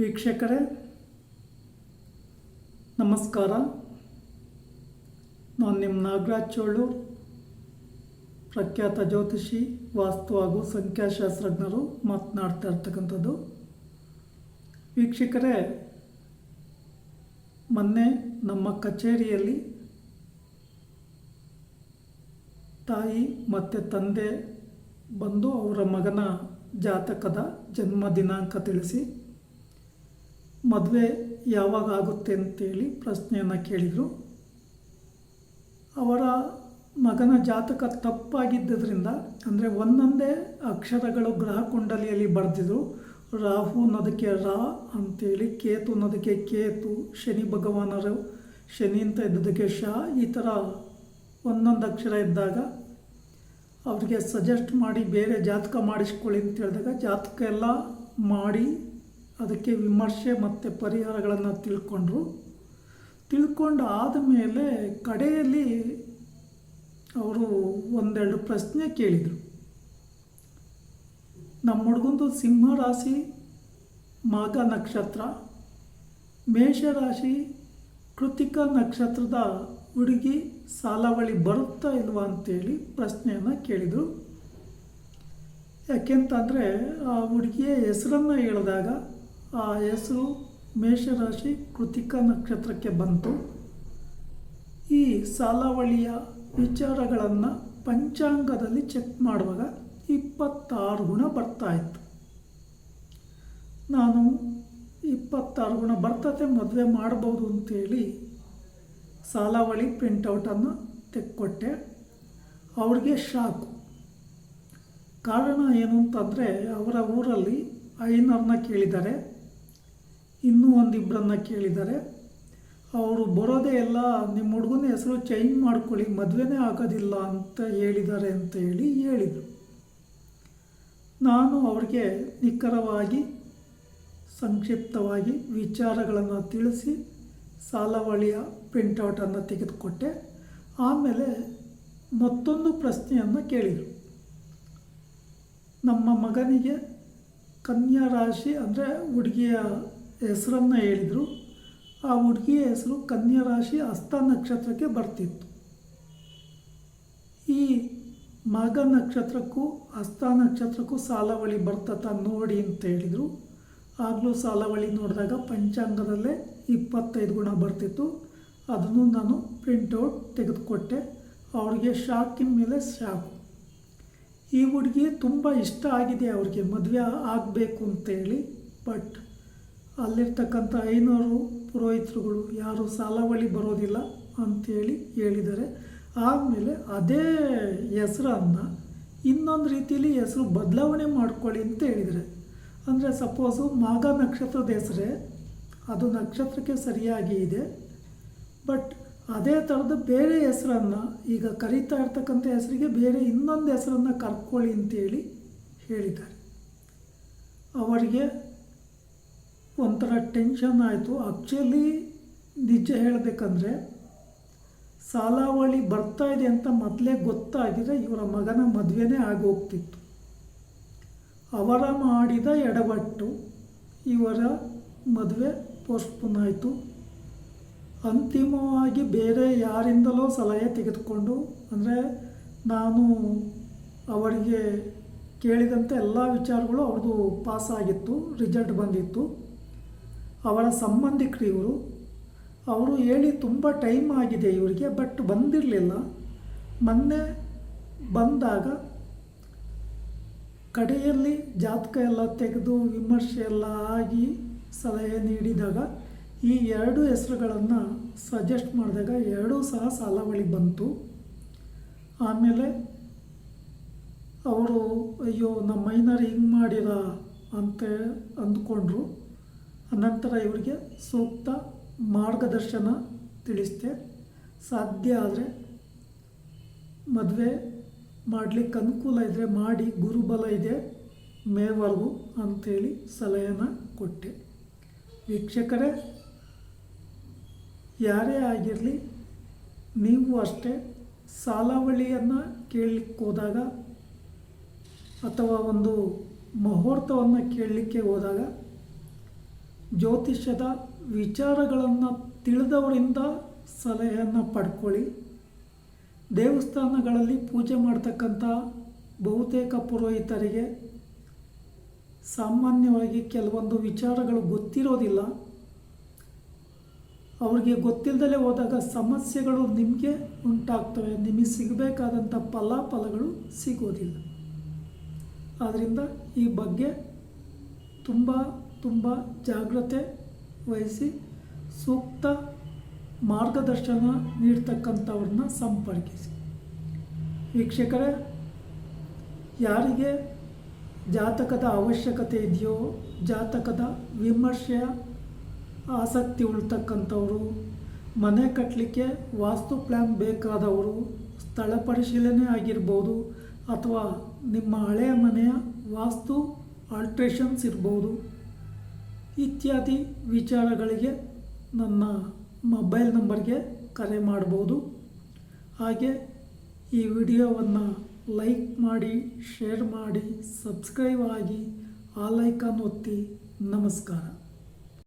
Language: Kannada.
ವೀಕ್ಷಕರೇ ನಮಸ್ಕಾರ. ನಾನು ನಿಮ್ಮ ನಾಗರಾಜ್ ಚೋಳು, ಪ್ರಖ್ಯಾತ ಜ್ಯೋತಿಷಿ, ವಾಸ್ತು ಹಾಗೂ ಸಂಖ್ಯಾಶಾಸ್ತ್ರಜ್ಞರು ಮಾತನಾಡ್ತಾ ಇರ್ತಕ್ಕಂಥದ್ದು. ವೀಕ್ಷಕರೇ, ಮೊನ್ನೆ ನಮ್ಮ ಕಚೇರಿಯಲ್ಲಿ ತಾಯಿ ಮತ್ತು ತಂದೆ ಬಂದು ಅವರ ಮಗನ ಜಾತಕದ ಜನ್ಮ ದಿನಾಂಕ ತಿಳಿಸಿ ಮದುವೆ ಯಾವಾಗ ಆಗುತ್ತೆ ಅಂತೇಳಿ ಪ್ರಶ್ನೆಯನ್ನು ಕೇಳಿದರು. ಅವರ ಮಗನ ಜಾತಕ ತಪ್ಪಾಗಿದ್ದರಿಂದ, ಅಂದರೆ ಒಂದೊಂದೇ ಅಕ್ಷರಗಳು ಗ್ರಹ ಕುಂಡಲಿಯಲ್ಲಿ ಬರೆದಿದ್ರು. ರಾಹು ಅನ್ನೋದಕ್ಕೆ ರಾ ಅಂತೇಳಿ, ಕೇತು ಅನ್ನೋದಕ್ಕೆ ಕೇತು, ಶನಿ ಭಗವಾನರು ಶನಿ ಅಂತ ಇದ್ದದಕ್ಕೆ ಶಾ, ಈ ಥರ ಒಂದೊಂದು ಅಕ್ಷರ ಇದ್ದಾಗ ಅವರಿಗೆ ಸಜೆಸ್ಟ್ ಮಾಡಿ ಬೇರೆ ಜಾತಕ ಮಾಡಿಸ್ಕೊಳ್ಳಿ ಅಂತ ಹೇಳಿದಾಗ ಜಾತಕ ಎಲ್ಲ ಮಾಡಿ ಅದಕ್ಕೆ ವಿಮರ್ಶೆ ಮತ್ತು ಪರಿಹಾರಗಳನ್ನು ತಿಳ್ಕೊಂಡು ಆದಮೇಲೆ ಕಡೆಯಲ್ಲಿ ಅವರು ಒಂದೆರಡು ಪ್ರಶ್ನೆ ಕೇಳಿದರು. ನಮ್ಮ ಹುಡುಗಂದು ಸಿಂಹ ರಾಶಿ, ಮಾಘ ನಕ್ಷತ್ರ, ಮೇಷರಾಶಿ, ಕೃತಿಕ ನಕ್ಷತ್ರದ ಹುಡುಗಿ ಸಾಲಾವಳಿ ಬರುತ್ತಾ ಇಲ್ವಾ ಅಂತೇಳಿ ಪ್ರಶ್ನೆಯನ್ನು ಕೇಳಿದರು. ಯಾಕೆಂತಂದರೆ ಆ ಹುಡುಗಿಯ ಹೆಸರನ್ನು ಹೇಳಿದಾಗ ಆ ಹೆಸರು ಮೇಷರಾಶಿ ಕೃತಿಕ ನಕ್ಷತ್ರಕ್ಕೆ ಬಂತು. ಈ ಸಾಲಾವಳಿಯ ವಿಚಾರಗಳನ್ನು ಪಂಚಾಂಗದಲ್ಲಿ ಚೆಕ್ ಮಾಡುವಾಗ 26 ಗುಣ ಬರ್ತಾಯಿತ್ತು. ನಾನು 26 ಗುಣ ಬರ್ತತೆ, ಮದುವೆ ಮಾಡ್ಬೋದು ಅಂತೇಳಿ ಸಾಲಾವಳಿ ಪ್ರಿಂಟೌಟನ್ನು ತೆಕ್ಕೊಟ್ಟೆ. ಅವ್ರಿಗೆ ಶಾಕು. ಕಾರಣ ಏನು ಅಂತಂದರೆ, ಅವರ ಊರಲ್ಲಿ ಐನರನ್ನ ಕೇಳಿದ್ದಾರೆ, ಇನ್ನೂ ಒಂದಿಬ್ಬರನ್ನ ಕೇಳಿದ್ದಾರೆ. ಅವರು ಬರೋದೇ ಎಲ್ಲ ನಿಮ್ಮ ಹುಡುಗನ ಹೆಸರು ಚೇಂಜ್ ಮಾಡ್ಕೊಳ್ಳಿ, ಮದುವೆನೇ ಆಗೋದಿಲ್ಲ ಅಂತ ಹೇಳಿದ್ದಾರೆ ಅಂತ ಹೇಳಿದರು. ನಾನು ಅವ್ರಿಗೆ ನಿಖರವಾಗಿ ಸಂಕ್ಷಿಪ್ತವಾಗಿ ವಿಚಾರಗಳನ್ನು ತಿಳಿಸಿ ಸಾಲಾವಳಿಯ ಪ್ರಿಂಟೌಟನ್ನು ತೆಗೆದುಕೊಟ್ಟೆ. ಆಮೇಲೆ ಮತ್ತೊಂದು ಪ್ರಶ್ನೆಯನ್ನು ಕೇಳಿದರು. ನಮ್ಮ ಮಗನಿಗೆ ಕನ್ಯಾ ರಾಶಿ, ಅಂದರೆ ಹುಡುಗಿಯ ಹೆಸರನ್ನು ಹೇಳಿದರು. ಆ ಹುಡುಗಿಯ ಹೆಸರು ಕನ್ಯಾ ರಾಶಿ ಹಸ್ತ ನಕ್ಷತ್ರಕ್ಕೆ ಬರ್ತಿತ್ತು. ಈ ಮಾಘ ನಕ್ಷತ್ರಕ್ಕೂ ಹಸ್ತ ನಕ್ಷತ್ರಕ್ಕೂ ಸಾಲಾವಳಿ ಬರ್ತತ ನೋಡಿ ಅಂತ ಹೇಳಿದರು. ಆಗಲೂ ಸಾಲಾವಳಿ ನೋಡಿದಾಗ ಪಂಚಾಂಗದಲ್ಲೇ 25 ಗುಣ ಬರ್ತಿತ್ತು. ಅದನ್ನು ನಾನು ಪ್ರಿಂಟೌಟ್ ತೆಗೆದುಕೊಟ್ಟೆ. ಅವ್ರಿಗೆ ಶಾಕಿನ ಮೇಲೆ ಶಾಕು. ಈ ಹುಡುಗಿ ತುಂಬ ಇಷ್ಟ ಆಗಿದೆ, ಅವ್ರಿಗೆ ಮದುವೆ ಆಗಬೇಕು ಅಂತೇಳಿ. ಬಟ್ ಅಲ್ಲಿರ್ತಕ್ಕಂಥ 500 ಪುರೋಹಿತರುಗಳು ಯಾರು ಸಾಲಾವಳಿ ಬರೋದಿಲ್ಲ ಅಂಥೇಳಿ ಹೇಳಿದ್ದಾರೆ. ಆಮೇಲೆ ಅದೇ ಹೆಸರನ್ನು ಇನ್ನೊಂದು ರೀತಿಯಲ್ಲಿ ಹೆಸರು ಬದಲಾವಣೆ ಮಾಡ್ಕೊಳ್ಳಿ ಅಂತ ಹೇಳಿದ್ದಾರೆ. ಅಂದರೆ ಸಪೋಸು ಮಾಘ ನಕ್ಷತ್ರದ ಹೆಸರೇ, ಅದು ನಕ್ಷತ್ರಕ್ಕೆ ಸರಿಯಾಗಿ ಇದೆ. ಬಟ್ ಅದೇ ಥರದ ಬೇರೆ ಹೆಸರನ್ನು, ಈಗ ಕರೀತಾ ಇರ್ತಕ್ಕಂಥ ಹೆಸರಿಗೆ ಬೇರೆ ಇನ್ನೊಂದು ಹೆಸರನ್ನು ಕರ್ಕೊಳ್ಳಿ ಅಂತೇಳಿ ಹೇಳಿದ್ದಾರೆ. ಅವರಿಗೆ ಒಂಥರ ಟೆನ್ಷನ್ ಆಯಿತು. ಆ್ಯಕ್ಚುಲಿ ನಿಜ ಹೇಳಬೇಕಂದ್ರೆ ಸಾಲಾವಳಿ ಬರ್ತಾ ಇದೆ ಅಂತ ಮೊದಲೇ ಗೊತ್ತಾಗಿದೆ ಇವರ ಮಗನ ಮದುವೆನೇ ಆಗೋಗ್ತಿತ್ತು. ಅವರ ಮಾಡಿದ ಎಡವಟ್ಟು ಇವರ ಮದುವೆ ಪೋಸ್ಟ್ಪೋನ್ ಆಯಿತು. ಅಂತಿಮವಾಗಿ ಬೇರೆ ಯಾರಿಂದಲೋ ಸಲಹೆ ತೆಗೆದುಕೊಂಡು, ಅಂದರೆ ನಾನು ಅವರಿಗೆ ಕೇಳಿದಂಥ ಎಲ್ಲ ವಿಚಾರಗಳು ಅವ್ರದ್ದು ಪಾಸಾಗಿತ್ತು, ರಿಸಲ್ಟ್ ಬಂದಿತ್ತು. ಅವರ ಸಂಬಂಧಿಕರು ಅವರು ಹೇಳಿ ತುಂಬ ಟೈಮ್ ಆಗಿದೆ ಇವರಿಗೆ, ಬಟ್ ಬಂದಿರಲಿಲ್ಲ. ಮೊನ್ನೆ ಬಂದಾಗ ಕಡೆಯಲ್ಲಿ ಜಾತಕ ಎಲ್ಲ ತೆಗೆದು ವಿಮರ್ಶೆ ಎಲ್ಲ ಆಗಿ ಸಲಹೆ ನೀಡಿದಾಗ ಈ 2 ಹೆಸರುಗಳನ್ನು ಸಜೆಸ್ಟ್ ಮಾಡಿದಾಗ 2 ಸಹ ಸಾಲಾವಳಿ ಬಂತು. ಆಮೇಲೆ ಅವರು ಅಯ್ಯೋ ನಮ್ಮ ಮೈನರ್ ಹಿಂಗೆ ಮಾಡಿರ ಅಂತ ಅಂದ್ಕೊಂಡ್ರು. ಅನಂತರ ಇವರಿಗೆ ಸೂಕ್ತ ಮಾರ್ಗದರ್ಶನ ತಿಳಿಸಿದೆ. ಸಾಧ್ಯ ಆದರೆ ಮದುವೆ ಮಾಡಲಿಕ್ಕೆ ಅನುಕೂಲ ಇದ್ದರೆ ಮಾಡಿ, ಗುರುಬಲ ಇದೆ ಮೇವರೆಗೂ ಅಂಥೇಳಿ ಸಲಹೆನ ಕೊಟ್ಟೆ. ವೀಕ್ಷಕರೇ, ಯಾರೇ ಆಗಿರಲಿ, ನೀವು ಅಷ್ಟೇ ಸಾಲಾವಳಿಯನ್ನು ಕೇಳಲಿಕ್ಕೆ ಹೋದಾಗ ಅಥವಾ ಒಂದು ಮುಹೂರ್ತವನ್ನು ಕೇಳಲಿಕ್ಕೆ ಹೋದಾಗ ಜ್ಯೋತಿಷ್ಯದ ವಿಚಾರಗಳನ್ನು ತಿಳಿದವರಿಂದ ಸಲಹೆಯನ್ನು ಪಡ್ಕೊಳ್ಳಿ. ದೇವಸ್ಥಾನಗಳಲ್ಲಿ ಪೂಜೆ ಮಾಡ್ತಕ್ಕಂಥ ಬಹುತೇಕ ಪುರೋಹಿತರಿಗೆ ಸಾಮಾನ್ಯವಾಗಿ ಕೆಲವೊಂದು ವಿಚಾರಗಳು ಗೊತ್ತಿರೋದಿಲ್ಲ. ಅವ್ರಿಗೆ ಗೊತ್ತಿಲ್ಲದಲೇ ಹೋದಾಗ ಸಮಸ್ಯೆಗಳು ನಿಮಗೆ ಉಂಟಾಗ್ತವೆ, ನಿಮಗೆ ಸಿಗಬೇಕಾದಂಥ ಫಲಾಫಲಗಳು ಸಿಗೋದಿಲ್ಲ. ಆದ್ದರಿಂದ ಈ ಬಗ್ಗೆ ತುಂಬ ಜಾಗ್ರತೆ ವಹಿಸಿ ಸೂಕ್ತ ಮಾರ್ಗದರ್ಶನ ನೀಡ್ತಕ್ಕಂಥವ್ರನ್ನ ಸಂಪರ್ಕಿಸಿ. ವೀಕ್ಷಕರೇ, ಯಾರಿಗೆ ಜಾತಕದ ಅವಶ್ಯಕತೆ ಇದೆಯೋ, ಜಾತಕದ ವಿಮರ್ಶೆಯ ಆಸಕ್ತಿ ಉಳ್ತಕ್ಕಂಥವರು, ಮನೆ ಕಟ್ಟಲಿಕ್ಕೆ ವಾಸ್ತು ಪ್ಲ್ಯಾನ್ ಬೇಕಾದವರು, ಸ್ಥಳ ಪರಿಶೀಲನೆ ಆಗಿರ್ಬೋದು, ಅಥವಾ ನಿಮ್ಮ ಹಳೆಯ ಮನೆಯ ವಾಸ್ತು ಆಲ್ಟ್ರೇಷನ್ಸ್ ಇರ್ಬೋದು, ಇತ್ಯಾದಿ ವಿಚಾರಗಳಿಗೆ ನನ್ನ ಮೊಬೈಲ್ ನಂಬರ್ಗೆ ಕರೆ ಮಾಡ್ಬೋದು. ಹಾಗೆ ಈ ವಿಡಿಯೋವನ್ನು ಲೈಕ್ ಮಾಡಿ, ಶೇರ್ ಮಾಡಿ, ಸಬ್ಸ್ಕ್ರೈಬ್ ಆಗಿ, ಆಲ್ ಐಕಾನ್ ಒತ್ತಿ. ನಮಸ್ಕಾರ.